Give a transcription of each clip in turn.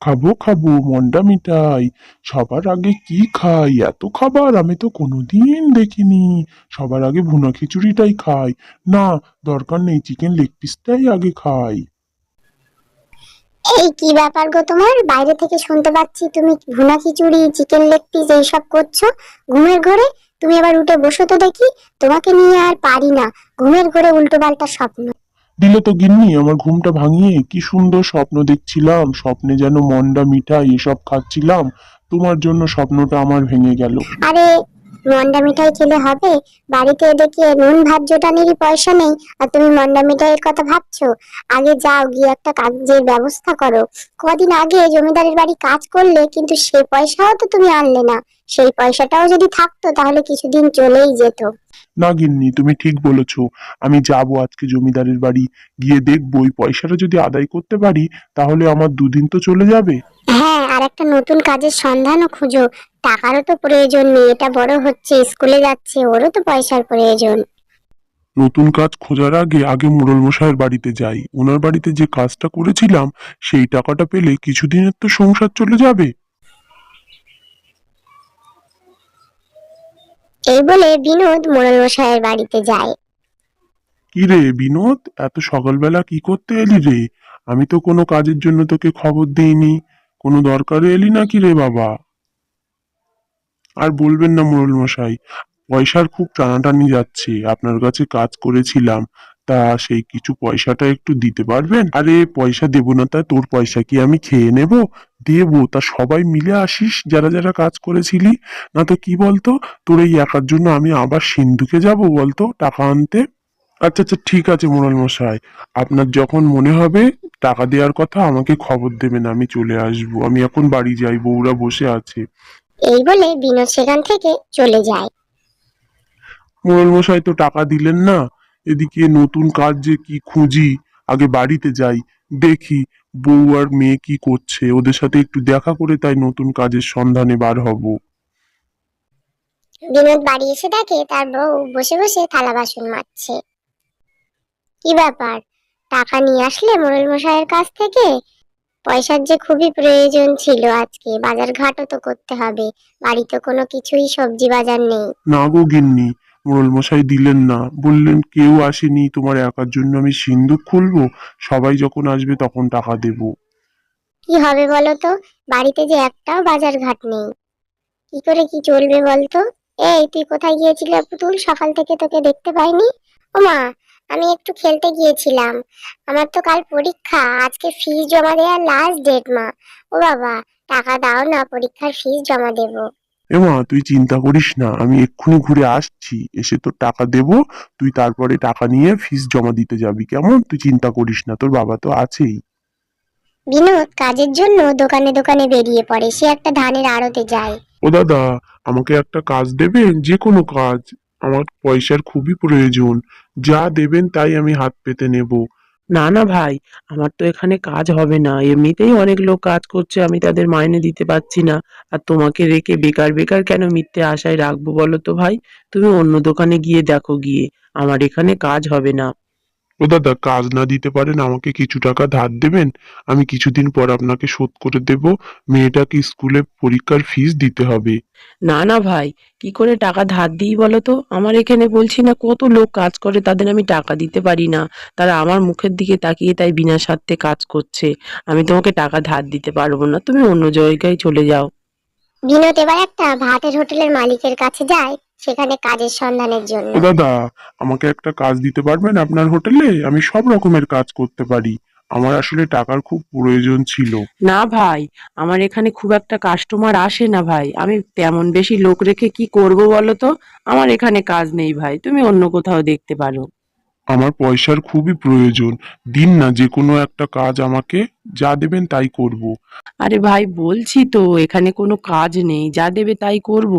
খাবো খাবো মন্ডা মিঠাই। সবার আগে কি খাই? এত খাবার আমি তো কোনোদিন দেখিনি। সবার আগে ভুনা খিচুড়িটাই খাই। না, দরকার নেই, চিকেন লেগ পিসটাই আগে খাই। এই কি ব্যাপার গো, তোমার বাইরে থেকে শুনতে পাচ্ছি তুমি ভুনা খিচুড়ি চিকেন লেগ পিস এইসব করছো ঘুমের ঘোরে। তুমি এবার উঠে বসো তো দেখি, তোমাকে নিয়ে আর পারি না। ঘুমের ঘোরে উল্টো পাল্টা স্বপ্ন। দিলে তো গিন্নি আমার ঘুমটা ভাঙিয়ে। কি সুন্দর স্বপ্ন দেখছিলাম, স্বপ্নে যেন মন্ডা মিঠাই এসব খাচ্ছিলাম। তোমার জন্য স্বপ্নটা আমার ভেঙে গেল। আরে, মন্ডা মিঠাই খেলে হবে? বাড়িতে দেখি নুন ভাত জোটানেরই পয়সা নেই, আর তুমি মন্ডা মিঠাইয়ের কথা ভাবছো? আগে যাও, গিয়ে একটা কাজের ব্যবস্থা করো। কদিন আগে জমিদারের বাড়ি কাজ করলে, কিন্তু সে পয়সাও তো তুমি আনলে না। সেই পয়সাটাও যদি থাকতো তাহলে কিছুদিন চলেই যেত। না গিন্নি, তুমি ঠিক বলেছো। আমি যাব আজকে জমিদারের বাড়ি, গিয়ে দেখবো ওই পয়সাটা যদি আদায় করতে পারি তাহলে আমার দুদিন তো চলে যাবে। হ্যাঁ, আর একটা নতুন কাজের সন্ধানও খুঁজো। টাকারও তো প্রয়োজন, মেয়েটা বড় হচ্ছে, স্কুলে যাচ্ছে, ওরও তো পয়সার প্রয়োজন। নতুন কাজ খোঁজার আগে আগে মোড়ল মশাইয়ের বাড়িতে যাই। ওনার বাড়িতে যে কাজটা করেছিলাম সেই টাকাটা পেলে কিছুদিনের তো সংসার চলে যাবে। এই বলে বিনোদ মোড়ল মশাইয়ের বাড়িতে যায়। কি রে বিনোদ, এত সকালবেলা কি করতে এলি রে? আমি তো কোনো কাজের জন্য তোকে খবর দেইনি। কোনো দরকারে এলি নাকি রে বাবা? আর বলবেন না মোড়ল মশাই, পয়সার খুব টানাটানি যাচ্ছে। আপনার কাছে কাজ করেছিলাম, তা সেই কিছু পয়সাটা একটু দিতে পারবেন? আরে পয়সা দেবো না তা তোর পয়সা কি আমি খেয়ে নেব? দেবো, তা সবাই মিলে আসিস যারা যারা কাজ করেছিলি। না তো কি বলতো, তোর এই একার জন্য আমি আবার সিন্ধুকে যাব বলতো টাকা আনতে? আচ্ছা আচ্ছা, ঠিক আছে মোড়ল মশাই, আপনার যখন মনে হবে টাকা দেওয়ার কথা আমাকে খবর দেবেন, আমি চলে আসবো। আমি এখন বাড়ি যাই, বউরা বসে আছে। এই বলে বিনোদ সেখান থেকে চলে যায়। মোড়ল মশাই তো টাকা দিলেন না। এদিকে নতুন কাজ যে কি খুঁজি। আগে বাড়িতে যাই, দেখি বউ আর মেয়ে কি করছে, ওদের সাথে একটু দেখা করে তাই নতুন কাজের সন্ধানে বার হব। বিনোদ বাড়ি এসে দেখে তার বউ বসে বসে থালা বাসন মাজছে। কি ব্যাপার, টাকা নিয়ে আসলে মোড়ল মশাইয়ের কাছ থেকে? পয়সার যে খুবই প্রয়োজন ছিল, আজকে বাজার ঘাটও তো করতে হবে। বাড়িতে কোনো কিছুই সবজি বাজার নেই। না গো গিন্নি, মোড়ল মশাই দিলেন না, বললেন কেউ আসেনি, তোমার একার জন্য আমি সিন্ধুক খুলবো, সবাই যখন আসবে তখন টাকা দেবো। কি হবে বলো তো, বাড়িতে যে একটাও বাজার ঘাট নেই। কি করে কি চলবে বলতো? এই তুই কোথায় গিয়েছিলে পুতুল? সকাল থেকে তোকে দেখতে পাইনি। ওমা, আমি একটু খেলতে গিয়েছিলাম। আমার তো কাল পরীক্ষা, আজকে ফিস জমা দেওয়ার লাস্ট ডেট মা। ও বাবা, টাকা দাও না, পরীক্ষার ফিস জমা দেবো। এমা তুই চিন্তা করিস না, আমি এক্ষুনি ঘুরে আসছি, এসে তোর টাকা দেবো। তুই তারপরে টাকা নিয়ে ফিস জমা দিতে যাবি, কেমন? তুই চিন্তা করিস না, তোর বাবা তো আছেই। বিনোদ কাজের জন্য দোকানে দোকানে বেরিয়ে পড়ে, সে একটা ধানের আড়তে যায়। ও দাদা, আমাকে একটা কাজ দেবেন, যে কোনো কাজ। আমার পয়সার খুবই প্রয়োজন, যা দেবেন তাই আমি হাত পেতে নেব। না না ভাই, আমার তো এখানে কাজ হবে না, এমনিতেই অনেক লোক কাজ করছে, আমি তাদের মাইনে দিতে পারছি না। আর তোমাকে রেখে বেকার বেকার কেন মিথ্যে আশায় রাখবো বলো তো ভাই? তুমি অন্য দোকানে গিয়ে দেখো গিয়ে, আমার এখানে কাজ হবে না। ও দাদা, কাজ না দিতে পারেন আমাকে কিছু টাকা ধার দেবেন, আমি কিছুদিন পর আপনাকে শোধ করে দেব। মেয়েটাকে স্কুলে পরীক্ষার ফিস দিতে হবে। না না ভাই, কি করে টাকা ধার দিই বলো তো? আমার এখানে বলছি না কত লোক কাজ করে, তাদের আমি টাকা দিতে পারি না। তারা আমার মুখের দিকে তাকিয়ে তাই বিনা স্বার্থে কাজ করছে। আমি তোমাকে টাকা ধার দিতে পারবো না, তুমি অন্য জায়গায় চলে যাও। বিনোদ এবার একটা ভাতের হোটেলের মালিকের কাছে যায়, সেখানে কাজের সন্ধানের জন্য। ও দাদা, আমাকে একটা কাজ দিতে পারবেন আপনার হোটেলে? আমি সব রকমের কাজ করতে পারি, আমার আসলে টাকার খুব প্রয়োজন ছিল। না ভাই, আমার এখানে খুব একটা কাস্টমার আসে না ভাই, আমি তেমন বেশি লোক রেখে কি করব বলো তো? আমার এখানে কাজ নেই ভাই, তুমি অন্য কোথাও দেখতে পারো। আমার পয়সার খুবই প্রয়োজন, দিন না যে কোনো একটা কাজ আমাকে, যা দেবেন তাই করব। আরে ভাই বলছি তো এখানে কোনো কাজ নেই, যা দেবে তাই করব।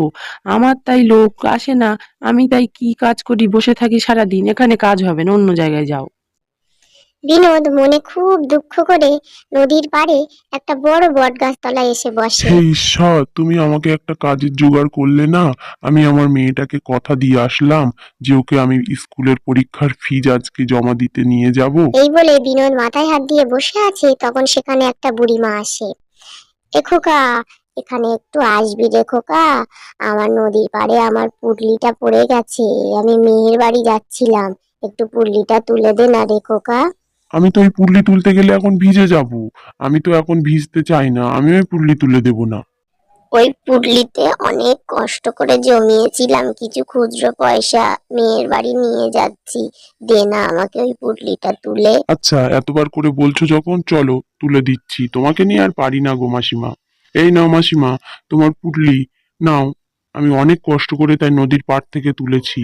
আমার তাই লোক আসে না, আমি তাই কি কাজ করি, বসে থাকি সারা দিন। এখানে কাজ হবে না, অন্য জায়গায় যাও। বিনোদ মনে খুব দুঃখ করে নদীর পাড়ে একটা বড় বট গাছ তলায় এসে বসে। হে ঈশ্বর, তুমি আমাকে একটা কাজের জোগাড় করলে না। আমি আমার মেয়েটাকে কথা দিয়ে আসলাম যে ওকে আমি স্কুলের পরীক্ষার ফিজ আজকে জমা দিতে নিয়ে যাব। এই বলে বিনোদ মাথায় হাত দিয়ে বসে আছে, তখন সেখানে একটা বুড়িমা আসে। এ খোকা, এখানে একটু আসবি রে খোকা। আমার নদীর পাড়ে আমার পুটলিটা পড়ে গেছে, আমি মেয়ের বাড়ি যাচ্ছিলাম, একটু পুটলিটা তুলে দে না রে খোকা। আমি তো ওই পুল্লি তুলতে গেলে এখন ভিজে যাব। আমি তো এখন ভিজতে চাই না, আমি ওই পুল্লি তুলে দেব না। ওই পুটলিতে অনেক কষ্ট করে জমিয়েছিলাম কিছু খুচরো পয়সা, মেয়ের বাড়ি নিয়ে যাচ্ছি, দে না আমাকে ওই পুটলিটা তুলে। আচ্ছা, এতবার করে বলছো যখন, চলো তুলে দিচ্ছি। তোমাকে নিয়ে আর পারি না গো মাসিমা। এই নাও মাসিমা, তোমার পুটলি নাও। আমি অনেক কষ্ট করে তাই নদীর পাড় থেকে তুলেছি।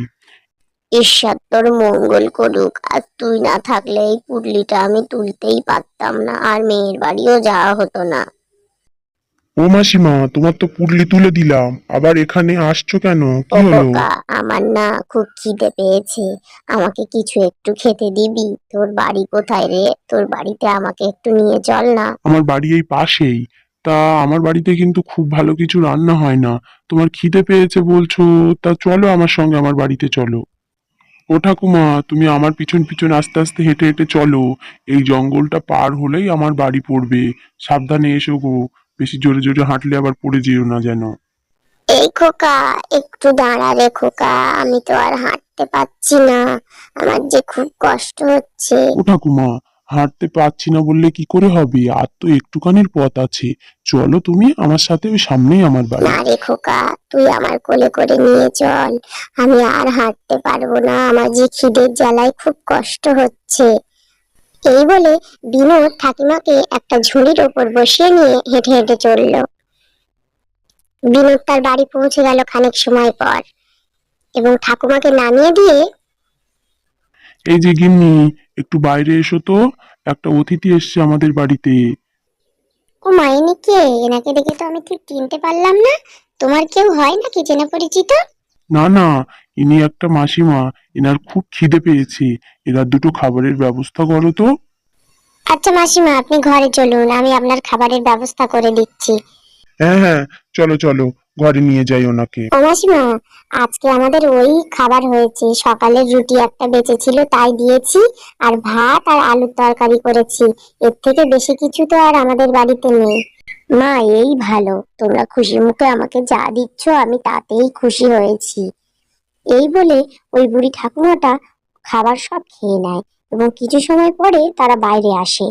ঈশ্বর তোর মঙ্গল করুক, আর তুই না থাকলে এই পুটলিটা আমি তুলতেই পারতাম না, আর মেয়ের বাড়িও যাওয়া হতো না। ও মাসিমা, তোমার তো পুটলি তুলে দিলাম, আবার এখানে আসছো কেন? কি ও হলো? খোকা, আমার না খুব খিদে পেয়েছে, আমাকে কিছু একটু খেতে দিবি? তোর বাড়ি কোথায় রে? তোর বাড়িতে আমাকে একটু নিয়ে চল না। আমার বাড়ি এই পাশেই। তা আমার বাড়িতে কিন্তু খুব ভালো কিছু রান্না হয় না। তোমার খিদে পেয়েছে বলছো, তা চলো আমার সঙ্গে আমার বাড়িতে চলো। ও ঠাকুমা, তুমি আমার পিছন পিছন আস্তে আস্তে হেঁটে হেঁটে চলো। এই জঙ্গলটা পার হলেই আমার বাড়ি পড়বে। সাবধানে এসো গো। বেশি জোরে জোরে হাঁটলে আবার পড়ে যেও না যেন। এই খোকা, একটু দাঁড়া রে খোকা, আমি তো আর হাঁটতে পারছি না, আমার যে খুব কষ্ট হচ্ছে। ও ঠাকুমা, হাঁটতে পারছি না বললে কি করে হবে? আর তো একটুখানির পথ আছে। চলো তুমি আমার সাথে, ওই সামনেই আমার বাড়ি। না রে খোকা, তুই আমার কোলে করে নিয়ে চল, আমি আর হাঁটতে পারবো না, আমার যে খিদের জ্বালায় খুব কষ্ট হচ্ছে। এই বলে বিনোদ ঠাকুমাকে একটা ঝুড়ির ওপর বসিয়ে নিয়ে হেঁটে হেঁটে চললো। বিনোদ তার বাড়ি পৌঁছে গেল খানিক সময় পর, এবং ঠাকুমাকে নামিয়ে দিয়ে, এই যে গিন্নি, একটু বাইরে এসো তো। একটা অতিথি এসছে আমাদের বাড়িতে। ও মা, ইনি কে? এনাকে দেখে তো আমি ঠিক চিনতে পারলাম না। তোমার কেউ হয় নাকি চেনা পরিচিত? না না, ইনি একটা মাসিমা। এনার খুব খিদে পেয়েছে। এরা দুটো খাবারের ব্যবস্থা করো তো। আচ্ছা মাসিমা, আপনি ঘরে চলুন, আমি আপনার খাবারের ব্যবস্থা করে দিচ্ছি। হ্যাঁ হ্যাঁ, চলো চলো, ঘরে নিয়ে যাই ওনাকে। ও মাসিমা, আজকে আমাদের ওই খাবার হয়েছে, সকালের রুটি একটা বেঁচে ছিল তাই দিয়েছি, আর ভাত আর আলুর তরকারি করেছি, এর থেকে বেশি কিছু তো আর আমাদের বাড়িতে নেই। মা, এই ভালো, তোমরা খুশি মুখে আমাকে যা দিচ্ছ আমি তাতেই খুশি হয়েছি। এই বলে ওই বুড়ি ঠাকুমাটা খাবার সব খেয়ে নেয়, এবং কিছু সময় পরে তারা বাইরে আসে।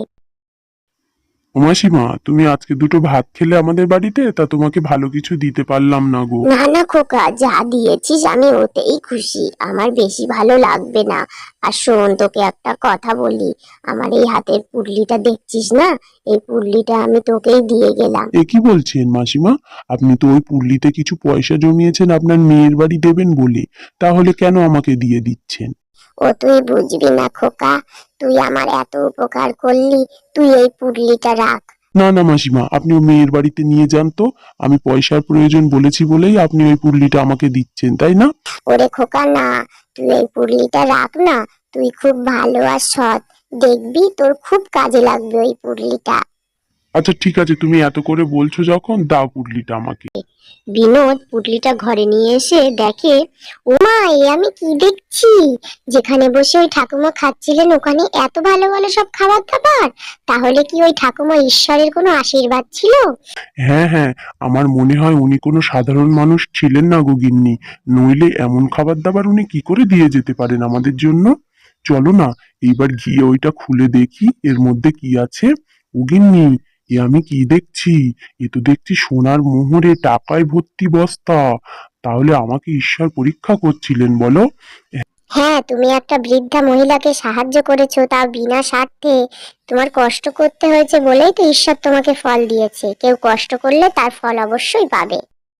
ও মাসিমা, তুমি আজকে দুটো ভাত খেলে আমাদের বাড়িতে, তা তোমাকে ভালো কিছু দিতে পারলাম না গো। না না খোকা, যা দিয়েছিস আমি ওতেই খুশি, আমার বেশি ভালো লাগবে না। আর শোন, তোকে একটা কথা বলি, আমার এই হাতের পুডলিটা দেখছিস না, এই পুডলিটা আমি তোকেই দিয়ে গেলাম। এ কি বলছেন মাসিমা? আপনি তো ওই পুল্লিতে কিছু পয়সা জমিয়েছেন আপনার মেয়ের বাড়ি দেবেন বলে। তাহলে কেন আমাকে দিয়ে দিচ্ছেন? ও তুই বুঝবি না খোকা, তুই আমার এত উপকার করলি, তুই এই পুডলিটা রাখ। না না মাসিমা, আপনি ওই মেয়ের বাড়িতে নিয়ে যান তো। আমি পয়সার প্রয়োজন বলেছি বলেই আপনি ওই পুল্লিটা আমাকে দিচ্ছেন, তাই না? ওরে খোকা না, তুই এই পুডলিটা রাখ না, তুই খুব ভালো আর সৎ, দেখবি তোর খুব কাজে লাগবে ওই পুডলিটা। আচ্ছা ঠিক আছে, তুমি এত করে বলছো যখন, দাও পুল্লিটা আমাকে। বিনোদ পুটলিটা ঘরে নিয়ে এসে দেখে, ও মা, এ আমি কি দেখছি, যেখানে বসে ওই ঠাকুমা খাচ্ছিলেন ওখানে এত ভালো ভালো সব খাবার দাবার, তাহলে কি ওই ঠাকুমা ঈশ্বরের কোনো আশীর্বাদ ছিল? হ্যাঁ হ্যাঁ, আমার মনে হয় উনি কোনো সাধারণ মানুষ ছিলেন না গো গিন্নি। নইলে এমন খাবার দাবার উনি কি করে দিয়ে যেতে পারেন আমাদের জন্য। চলো না, এইবার গিয়ে ওইটা খুলে দেখি এর মধ্যে কি আছে। ও গিন্নি, এ আমি কি দেখছি? এ তো দেখছি সোনার মোহরে টাকায় ভর্তি বস্তা। তাহলে আমাকে ঈশ্বর পরীক্ষা করছিলেন বলো? হ্যাঁ, তুমি একটা বৃদ্ধা মহিলাকে সাহায্য করেছো, তাও বিনা স্বার্থে, তোমার কষ্ট করতে হয়েছে বলেই তো ঈশ্বর তোমাকে ফল দিয়েছে, কেউ কষ্ট করলে তার ফল অবশ্যই পাবে।